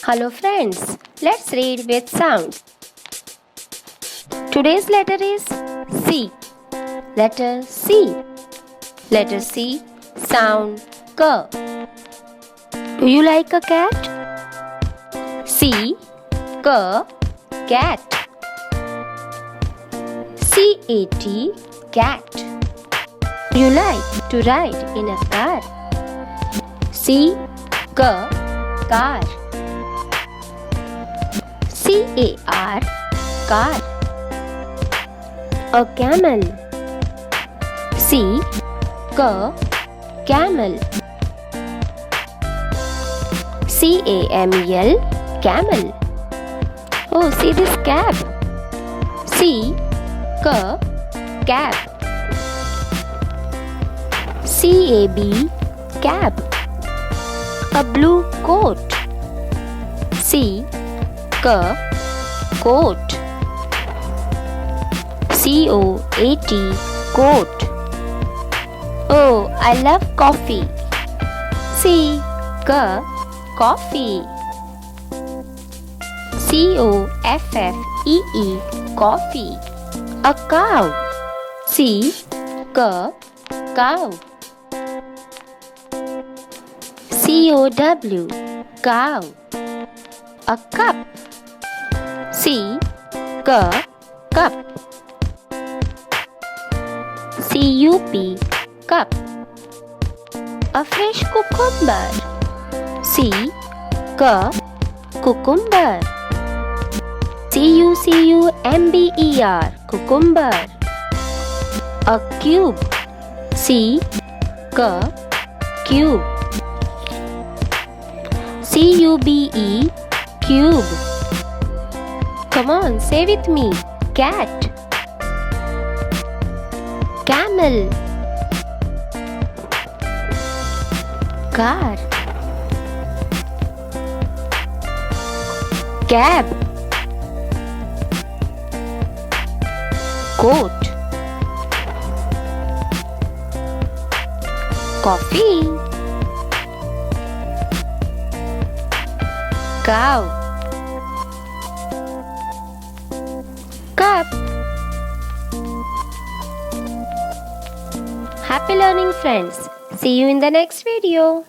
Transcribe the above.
Hello friends, let's read with sound. Today's letter is C. Letter C. Letter C, sound K. Do you like a cat? C, K, cat. C-A-T, cat. Do you like to ride in a car? C, K, car. C-A-R, car. A camel. C, K, camel. C-A-M-E-L, camel. Oh, see this cab. C, K, cab. C-A-B, cab. A blue coat. C, K, coat. C-O-A-T, coat. Oh, I love coffee. C, K, coffee. C-O-F-F-E-E, coffee. A cow. C, K, cow. C-O-W, cow. A cup. C, K, cup. C-U-P, cup. A fresh cucumber. C, K, cucumber. C-U-C-U-M-B-E-R, cucumber. A cube. C, K, cube. C-U-B-E, cube. Come on, say with me. Cat. Camel. Car. Cab. Coat. Coffee. Cow. Cup. Happy learning, friends. See you in the next video.